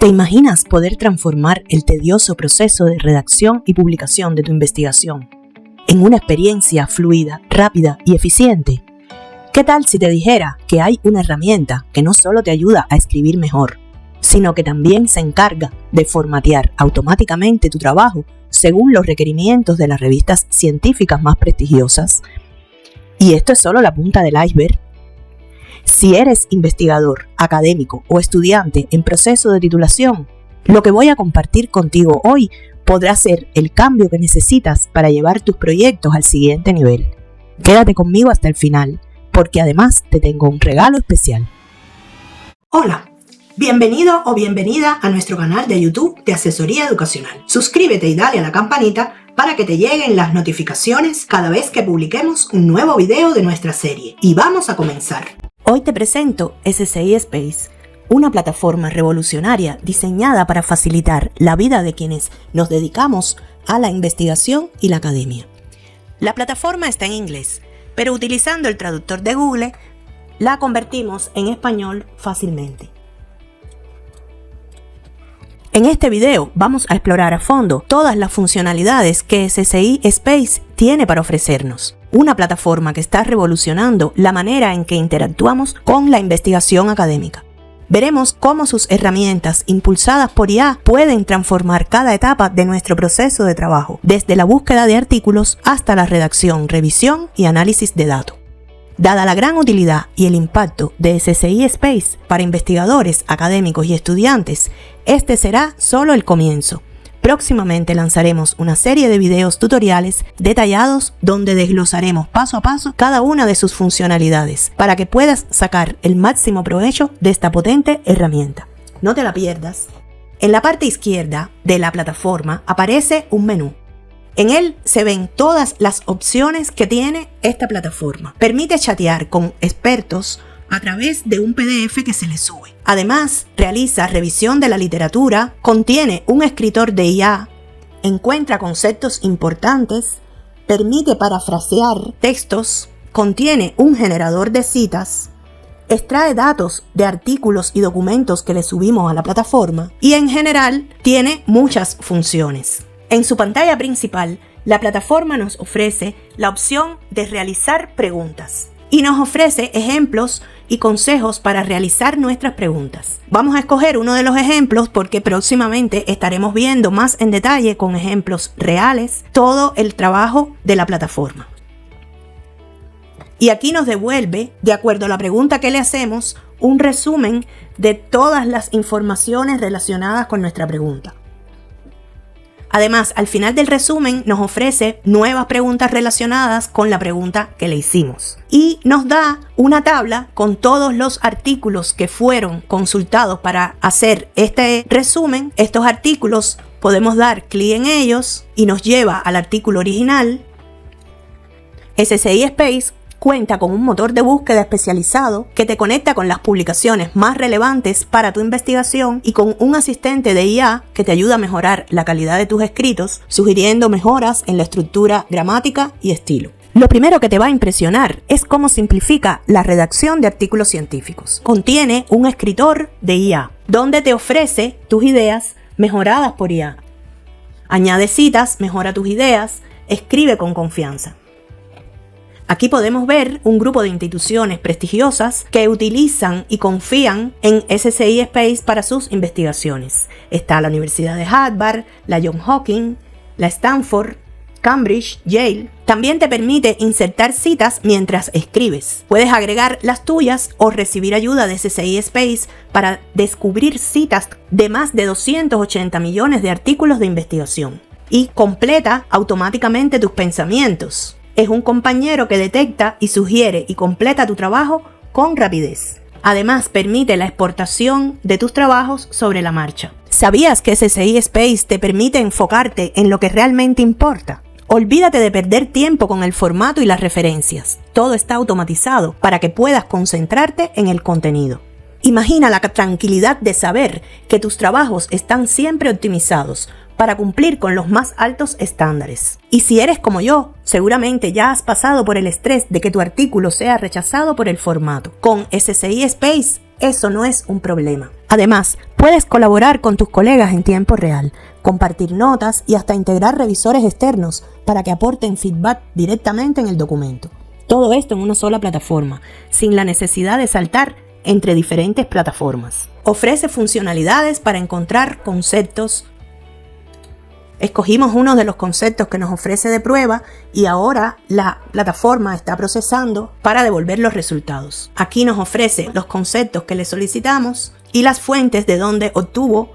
¿Te imaginas poder transformar el tedioso proceso de redacción y publicación de tu investigación en una experiencia fluida, rápida y eficiente? ¿Qué tal si te dijera que hay una herramienta que no solo te ayuda a escribir mejor, sino que también se encarga de formatear automáticamente tu trabajo según los requerimientos de las revistas científicas más prestigiosas? Y esto es solo la punta del iceberg. Si eres investigador, académico o estudiante en proceso de titulación, lo que voy a compartir contigo hoy podrá ser el cambio que necesitas para llevar tus proyectos al siguiente nivel. Quédate conmigo hasta el final, porque además te tengo un regalo especial. Hola, bienvenido o bienvenida a nuestro canal de YouTube de Asesoría Educacional. Suscríbete y dale a la campanita para que te lleguen las notificaciones cada vez que publiquemos un nuevo video de nuestra serie. Y vamos a comenzar. Hoy te presento SCI Space, una plataforma revolucionaria diseñada para facilitar la vida de quienes nos dedicamos a la investigación y la academia. La plataforma está en inglés, pero utilizando el traductor de Google, la convertimos en español fácilmente. En este video vamos a explorar a fondo todas las funcionalidades que SCI Space tiene para ofrecernos. Una plataforma que está revolucionando la manera en que interactuamos con la investigación académica. Veremos cómo sus herramientas impulsadas por IA pueden transformar cada etapa de nuestro proceso de trabajo, desde la búsqueda de artículos hasta la redacción, revisión y análisis de datos. Dada la gran utilidad y el impacto de SCI Space para investigadores, académicos y estudiantes, este será solo el comienzo. Próximamente lanzaremos una serie de videos tutoriales detallados donde desglosaremos paso a paso cada una de sus funcionalidades para que puedas sacar el máximo provecho de esta potente herramienta. No te la pierdas. En la parte izquierda de la plataforma aparece un menú. En él se ven todas las opciones que tiene esta plataforma. Permite chatear con expertos a través de un PDF que se le sube. Además, realiza revisión de la literatura, contiene un escritor de IA, encuentra conceptos importantes, permite parafrasear textos, contiene un generador de citas, extrae datos de artículos y documentos que le subimos a la plataforma y en general tiene muchas funciones. En su pantalla principal, la plataforma nos ofrece la opción de realizar preguntas y nos ofrece ejemplos y consejos para realizar nuestras preguntas. Vamos a escoger uno de los ejemplos porque próximamente estaremos viendo más en detalle con ejemplos reales todo el trabajo de la plataforma. Y aquí nos devuelve, de acuerdo a la pregunta que le hacemos, un resumen de todas las informaciones relacionadas con nuestra pregunta. Además, al final del resumen nos ofrece nuevas preguntas relacionadas con la pregunta que le hicimos. Y nos da una tabla con todos los artículos que fueron consultados para hacer este resumen. Estos artículos podemos dar clic en ellos y nos lleva al artículo original. SCI Space cuenta con un motor de búsqueda especializado que te conecta con las publicaciones más relevantes para tu investigación y con un asistente de IA que te ayuda a mejorar la calidad de tus escritos, sugiriendo mejoras en la estructura, gramática y estilo. Lo primero que te va a impresionar es cómo simplifica la redacción de artículos científicos. Contiene un escritor de IA, donde te ofrece tus ideas mejoradas por IA. Añade citas, mejora tus ideas, escribe con confianza. Aquí podemos ver un grupo de instituciones prestigiosas que utilizan y confían en SCI Space para sus investigaciones. Está la Universidad de Harvard, la Johns Hopkins, la Stanford, Cambridge, Yale. También te permite insertar citas mientras escribes. Puedes agregar las tuyas o recibir ayuda de SCI Space para descubrir citas de más de 280 millones de artículos de investigación. Y completa automáticamente tus pensamientos. Es un compañero que detecta y sugiere y completa tu trabajo con rapidez. Además, permite la exportación de tus trabajos sobre la marcha. ¿Sabías que SCI Space te permite enfocarte en lo que realmente importa? Olvídate de perder tiempo con el formato y las referencias. Todo está automatizado para que puedas concentrarte en el contenido. Imagina la tranquilidad de saber que tus trabajos están siempre optimizados para cumplir con los más altos estándares. Y si eres como yo, seguramente ya has pasado por el estrés de que tu artículo sea rechazado por el formato. Con SCI Space eso no es un problema. Además, puedes colaborar con tus colegas en tiempo real, compartir notas y hasta integrar revisores externos para que aporten feedback directamente en el documento. Todo esto en una sola plataforma, sin la necesidad de saltar entre diferentes plataformas. Ofrece funcionalidades para encontrar conceptos. Escogimos uno de los conceptos que nos ofrece de prueba y ahora la plataforma está procesando para devolver los resultados. Aquí nos ofrece los conceptos que le solicitamos y las fuentes de donde obtuvo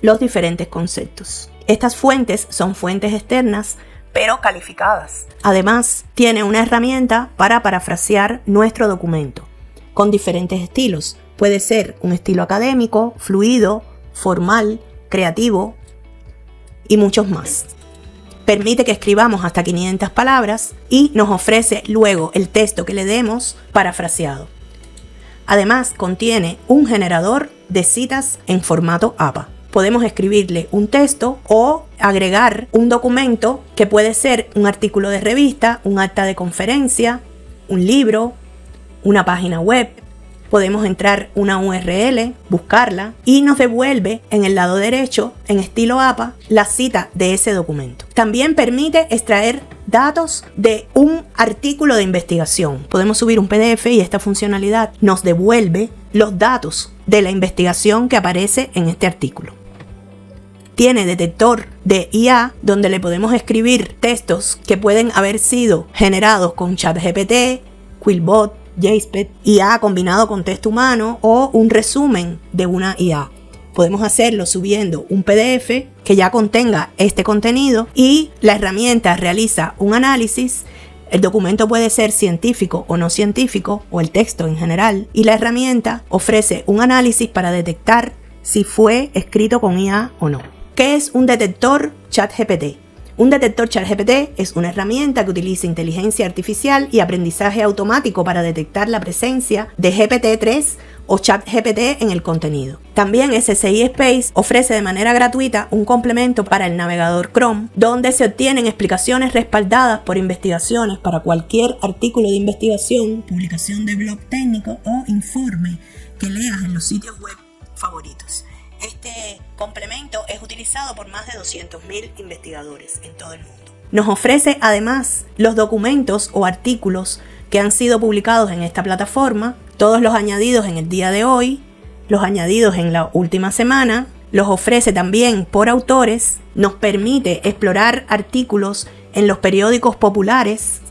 los diferentes conceptos. Estas fuentes son fuentes externas, pero calificadas. Además, tiene una herramienta para parafrasear nuestro documento, con diferentes estilos. Puede ser un estilo académico, fluido, formal, creativo y muchos más. Permite que escribamos hasta 500 palabras y nos ofrece luego el texto que le demos parafraseado. Además, contiene un generador de citas en formato APA. Podemos escribirle un texto o agregar un documento que puede ser un artículo de revista, un acta de conferencia, un libro, una página web. Podemos entrar una URL, buscarla y nos devuelve en el lado derecho, en estilo APA, la cita de ese documento. También permite extraer datos de un artículo de investigación. Podemos subir un PDF y esta funcionalidad nos devuelve los datos de la investigación que aparece en este artículo. Tiene detector de IA donde le podemos escribir textos que pueden haber sido generados con ChatGPT, Quillbot, JSPED, IA combinado con texto humano o un resumen de una IA. Podemos hacerlo subiendo un PDF que ya contenga este contenido y la herramienta realiza un análisis. El documento puede ser científico o no científico, o el texto en general, y la herramienta ofrece un análisis para detectar si fue escrito con IA o no. ¿Qué es un detector ChatGPT? Un detector ChatGPT es una herramienta que utiliza inteligencia artificial y aprendizaje automático para detectar la presencia de GPT-3 o ChatGPT en el contenido. También SSI Space ofrece de manera gratuita un complemento para el navegador Chrome, donde se obtienen explicaciones respaldadas por investigaciones para cualquier artículo de investigación, publicación de blog técnico o informe que leas en los sitios web favoritos. Este complemento es utilizado por más de 200.000 investigadores en todo el mundo. Nos ofrece además los documentos o artículos que han sido publicados en esta plataforma, todos los añadidos en el día de hoy, los añadidos en la última semana, los ofrece también por autores, nos permite explorar artículos en los periódicos populares,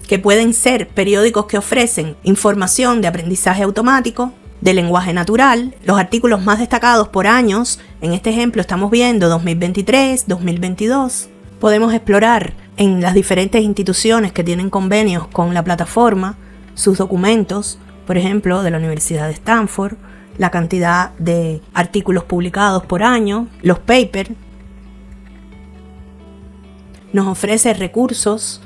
que pueden ser periódicos que ofrecen información de aprendizaje automático, de lenguaje natural, los artículos más destacados por años. En este ejemplo estamos viendo 2023, 2022. Podemos explorar en las diferentes instituciones que tienen convenios con la plataforma sus documentos, por ejemplo, de la Universidad de Stanford, la cantidad de artículos publicados por año, los papers. Nos ofrece recursos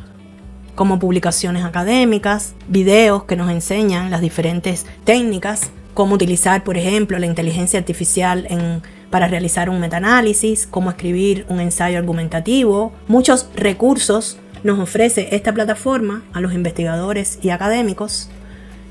como publicaciones académicas, videos que nos enseñan las diferentes técnicas, cómo utilizar, por ejemplo, la inteligencia artificial para realizar un metaanálisis, cómo escribir un ensayo argumentativo. Muchos recursos nos ofrece esta plataforma a los investigadores y académicos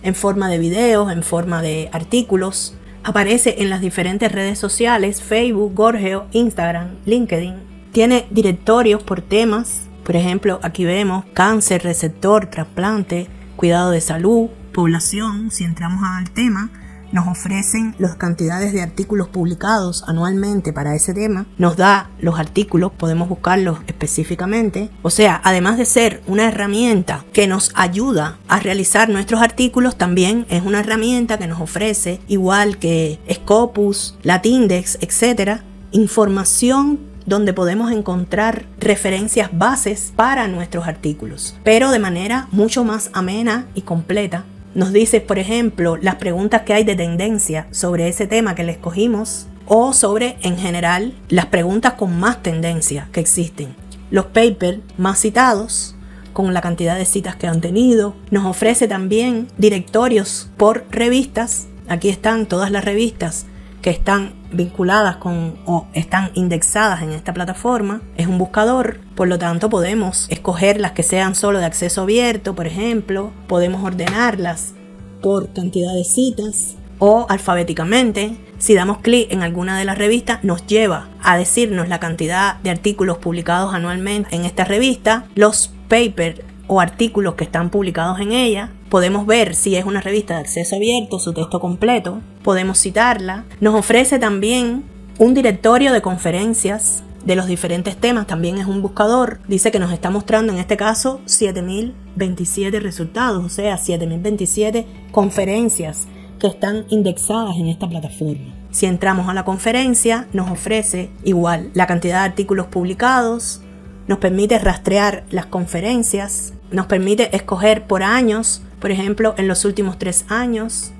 en forma de videos, en forma de artículos. Aparece en las diferentes redes sociales, Facebook, Gorgeo, Instagram, LinkedIn. Tiene directorios por temas. Por ejemplo, aquí vemos cáncer, receptor, trasplante, cuidado de salud, población. Si entramos al tema, nos ofrecen las cantidades de artículos publicados anualmente para ese tema. Nos da los artículos, podemos buscarlos específicamente. O sea, además de ser una herramienta que nos ayuda a realizar nuestros artículos, también es una herramienta que nos ofrece, igual que Scopus, Latindex, etc., información donde podemos encontrar referencias bases para nuestros artículos, pero de manera mucho más amena y completa. Nos dice, por ejemplo, las preguntas que hay de tendencia sobre ese tema que le escogimos o sobre, en general, las preguntas con más tendencia que existen. Los papers más citados, con la cantidad de citas que han tenido. Nos ofrece también directorios por revistas. Aquí están todas las revistas que están vinculadas con o están indexadas en esta plataforma. Es un buscador, por lo tanto podemos escoger las que sean solo de acceso abierto, por ejemplo. Podemos ordenarlas por cantidad de citas o alfabéticamente. Si damos clic en alguna de las revistas, nos lleva a decirnos la cantidad de artículos publicados anualmente en esta revista, los papers o artículos que están publicados en ella. Podemos ver si es una revista de acceso abierto, su texto completo. Podemos citarla. Nos ofrece también un directorio de conferencias de los diferentes temas. También es un buscador. Dice que nos está mostrando en este caso 7027 resultados, o sea, 7027 conferencias que están indexadas en esta plataforma. Si entramos a la conferencia, nos ofrece igual la cantidad de artículos publicados, nos permite rastrear las conferencias, nos permite escoger por años, por ejemplo, en los últimos 3 años.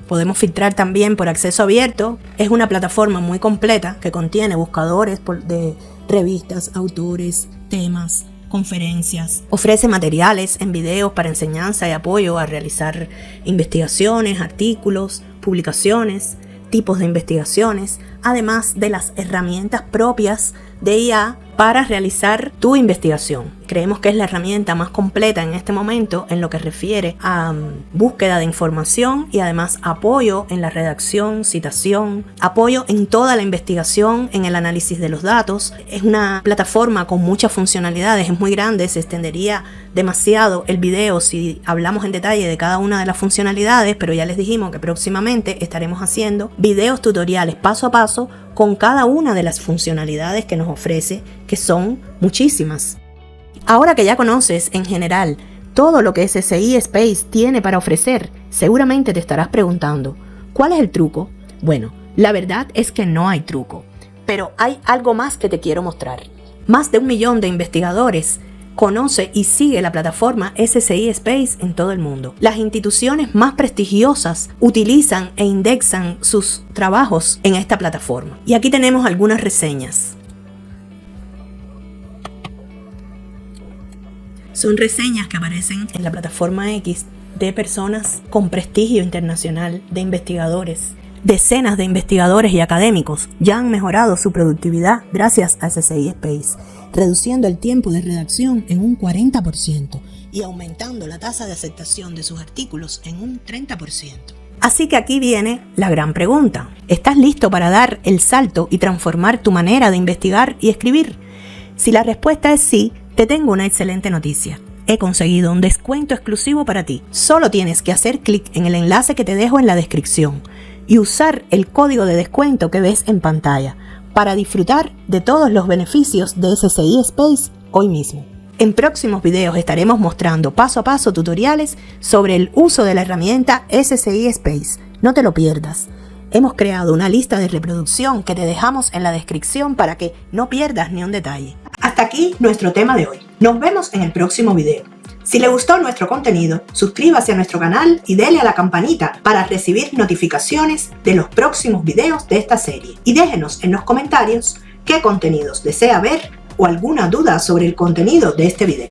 Podemos filtrar también por acceso abierto. Es una plataforma muy completa que contiene buscadores de revistas, autores, temas, conferencias. Ofrece materiales en videos para enseñanza y apoyo a realizar investigaciones, artículos, publicaciones, tipos de investigaciones, además de las herramientas propias de IA para realizar tu investigación. Creemos que es la herramienta más completa en este momento en lo que refiere a búsqueda de información y además apoyo en la redacción, citación, apoyo en toda la investigación, en el análisis de los datos. Es una plataforma con muchas funcionalidades, es muy grande, se extendería demasiado el video si hablamos en detalle de cada una de las funcionalidades, pero ya les dijimos que próximamente estaremos haciendo videos tutoriales paso a paso con cada una de las funcionalidades que nos ofrece, que son muchísimas. Ahora que ya conoces en general todo lo que SSI Space tiene para ofrecer, seguramente te estarás preguntando, ¿cuál es el truco? Bueno, la verdad es que no hay truco, pero hay algo más que te quiero mostrar. Más de 1 millón de investigadores conoce y sigue la plataforma SSI Space en todo el mundo. Las instituciones más prestigiosas utilizan e indexan sus trabajos en esta plataforma. Y aquí tenemos algunas reseñas. Son reseñas que aparecen en la plataforma X de personas con prestigio internacional, de investigadores. Decenas de investigadores y académicos ya han mejorado su productividad gracias a SSI Space, reduciendo el tiempo de redacción en un 40% y aumentando la tasa de aceptación de sus artículos en un 30%. Así que aquí viene la gran pregunta. ¿Estás listo para dar el salto y transformar tu manera de investigar y escribir? Si la respuesta es sí, te tengo una excelente noticia. He conseguido un descuento exclusivo para ti. Solo tienes que hacer clic en el enlace que te dejo en la descripción y usar el código de descuento que ves en pantalla para disfrutar de todos los beneficios de SSI Space hoy mismo. En próximos videos estaremos mostrando paso a paso tutoriales sobre el uso de la herramienta SSI Space. No te lo pierdas. Hemos creado una lista de reproducción que te dejamos en la descripción para que no pierdas ni un detalle. Hasta aquí nuestro tema de hoy. Nos vemos en el próximo video. Si le gustó nuestro contenido, suscríbase a nuestro canal y dele a la campanita para recibir notificaciones de los próximos videos de esta serie. Y déjenos en los comentarios qué contenidos desea ver o alguna duda sobre el contenido de este video.